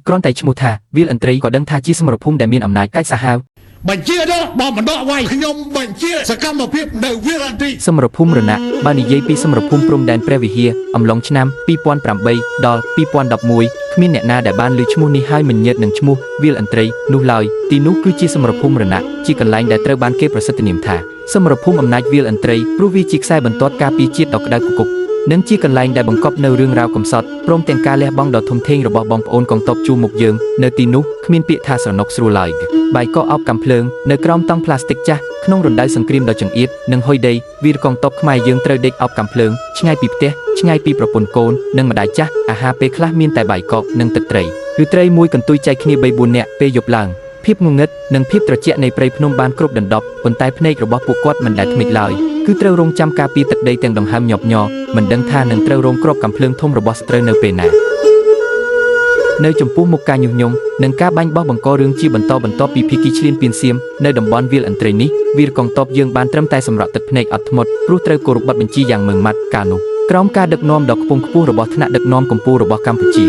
គ្រាន់តែឈ្មោះថាវាលឥន្ទ្រីក៏ដឹងថាជាសមរភូមិដែលមានអំណាចកាចសាហាវបញ្ជាដល់បងបណ្ដោះវាយខ្ញុំបញ្ជាសកម្មភាពនៅវាលឥន្ទ្រីសមរភូមិរណៈបាននិយាយពីសមរភូមិព្រំដែនព្រះវិហារអំឡុងឆ្នាំ2008ដល់2011គ្មានអ្នកណាដែលបានឮឈ្មោះនេះហើយមិនញើតនឹងឈ្មោះវាលឥន្ទ្រីនោះឡើយទីនោះគឺជាសមរភូមិរណៈជាកន្លែងដែលត្រូវបានគេប្រសិទ្ធនាមថាសមរភូមិអំណាចវាលឥន្ទ្រីព្រោះវាជាខ្សែបន្ទាត់ការពារជាតិដ៏ក្តៅគគុកនិងជាកន្លែងដែលបង្កប់នៅរឿងរ៉ាវកំសត់ព្រមទាំងការលះបង់ដ៏ធំធេងរបស់បងប្អូនកងទ័ពជួរមុខយើងនៅទីនោះគ្មានពាក្យថាស្រណុកស្រួលឡើយបាយកកអោបកាំភ្លើងនៅក្រោមតង់ផ្លាស្ទិកចាស់ក្នុងរណ្ដៅសង្គ្រាមដ៏ចង្អៀតនិងហុយដីវីរកងទ័ពខ្មែរយើងត្រូវដេកអោបកាំភ្លើងឆ្ងាយពីផ្ទះឆ្ងាយពីប្រពន្ធកូននិងម្ដាយចាស់អាហារពេលខ្លះមានតែបាយកកនិងទឹកត្រីឬត្រីមួយកន្ទុយចែកគ្នា 3-4 នាក់ពេលយប់ឡើងភាពងងឹតនិងភាពត្រជាក់នៃព្រៃភ្នំបានគ្រប់ដណ្ដប់ប៉ុន្តែភ្នែករបស់ពួកគាត់មិនដែលធ្មេចឡើយគឺត្រូវរងចាំការពារទឹកដីទាំងដង្ហើមញាប់ញ័រមិនដឹងថានឹងត្រូវរងគ្រាប់កាំភ្លើងធំរបស់សត្រូវនៅពេលណានៅចំពោះមុខការញុះញង់និងការបាញ់បោះបង្ករឿងជាបន្តបន្ទាប់ពីភីគីឈ្លានពានសៀមនៅតំបន់វាលឥន្ទ្រីនេះវីរកងទ័ពយើងបានត្រឹមតែសម្រក់ទឹកភ្នែកអត់ធ្មត់ព្រោះត្រូវគោរពបទបញ្ជាយ៉ាងម៉ឺងម៉ាត់កាលនោះក្រោមការដឹកនាំដ៏ខ្ពង់ខ្ពស់របស់ថ្នាក់ដឹកនាំកម្ពុជារបស់កម្ពុជា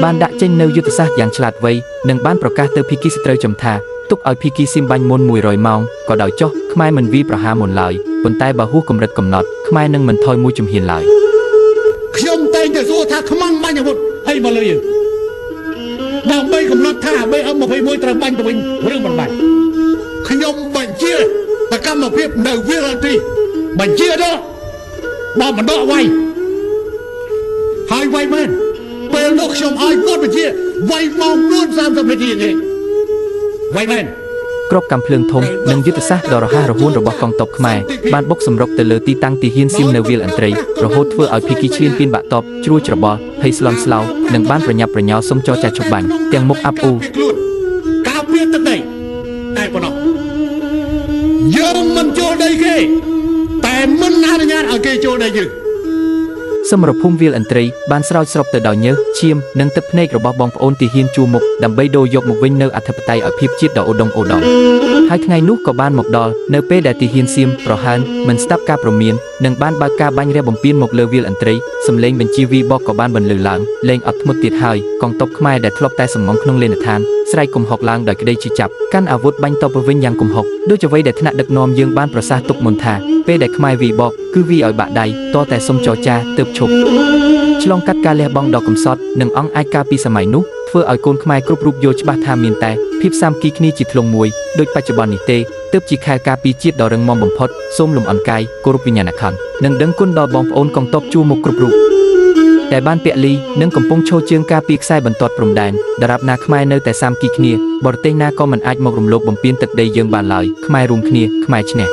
បានដាក់ចេញនៅយុទ្ធសាស្ត្រយ៉ាងឆ្លាតវៃនិងបានប្រកាសទៅភីគីសត្រូវចំថាទុកឲ្យភីគីសៀមបាញ់មុន100ម៉ោងក៏ដោយចុះខ្មែរមិនវាយប្រហារមុនឡើយប៉ុន្តែបើហួសកម្រិតកំណត់ខ្មែរនឹងមិនថយមួយជំហានឡើយខ្ញុំតែងតែសួរថាខ្មាំងបាញ់អាវុធអីមកលើយើងដើម្បីកំណត់ថា BM21 ត្រូវបាញ់ទៅវិញឬមិនបាញ់ខ្ញុំបញ្ជាសកម្មភាពនៅវាលឥន្ទ្រីបញ្ជាដល់បងបណ្ដោះវាយហើយវាយមែនពេលនោះខ្ញុំឲ្យគាត់បញ្ជាវាយមក4:30នាទីនេះវាយមែនគ្រាប់កាំភ្លើងធំនិងយុទ្ធសាស្ត្រដ៏រហ័សរហួនរបស់កងទ័ពខ្មែរបានបុកសម្រុកទៅលើទីតាំងទាហានសៀមនៅវាលឥន្ទ្រីរហូតធ្វើឲ្យភីគីឈ្លានពានបាក់តបជ្រួលច្របល់ភ័យស្លន់ស្លោនិងបានប្រញាប់ប្រញោលសុំចរចាឈប់បាញ់ទាំងមុខអាប់អ៊ូការពារទឹកដីតែប៉ុណ្ណោះយើងមិនចូលដីគេតែមិនអនុញ្ញាតឲ្យគេចូលដីយើងសមរភូមិវាលឥន្ទ្រីបានស្រោចស្រពទៅដោយញើសឈាមនិងទឹកភ្នែករបស់បងប្អូនទាហានជួរមុខដើម្បីដូរយកមកវិញនៅអធិបតេយ្យឲ្យភាពជាតិដ៏ឧត្តមឧត្តមហើយថ្ងៃនោះក៏បានមកដល់នៅពេលដែលទាហានសៀមប្រហើនមិនស្ដាប់ការព្រមាននិងបានបើកការបាញ់រះបំពានមកលើវាលឥន្ទ្រីសម្លេងបញ្ជាវីបកក៏បានបន្លឺឡើងលេងអត់ធ្មត់ទៀតហើយកងទ័ពខ្មែរដែលធ្លាប់តែសំងំក្នុងលេនដ្ឋានស្រែកគំហុកឡើងដោយក្តីជឿចាប់កាន់អាវុធបាញ់តបទៅវិញយ៉ាងគំហុកដូចអ្វីដែលថ្នាក់ដឹកនាំយើងបានប្រសាសន៍ទុកមុនថាពេលដែលខ្មែរវីបកគឺវីឲ្យបាក់ដៃតតែសុំចរចាទើបឈប់ឆ្លងកាត់ការលះបង់ដ៏កំសត់និងអង្គអាចការពីសម័យនោះធ្វើឲ្យកូនខ្មែរគ្រប់រូបយល់ច្បាស់ថាមានតែភាពសាមគ្គីគ្នាជាធ្លុងមួយដូចបច្ចុប្បន្ននេះទេទើបជាខែលការពីជាតិដ៏រឹងមាំបំផុតសូមលំអរកាយគោរពវិញ្ញាណក្ខន្ធនិងដឹងគុណដល់បងប្អូនកងទ័ពជួរមុខគ្រប់រូបដែលបានពលីនិងកំពុងឈរជើងការពារខ្សែបន្ទាត់ព្រំដែនដរាបណាខ្មែរនៅតែសាមគ្គីគ្នាបរទេសណាក៏មិនអាចមករំលោភបំពានទឹកដីយើងបានឡើយខ្មែររួមគ្នាខ្មែរឈ្នះ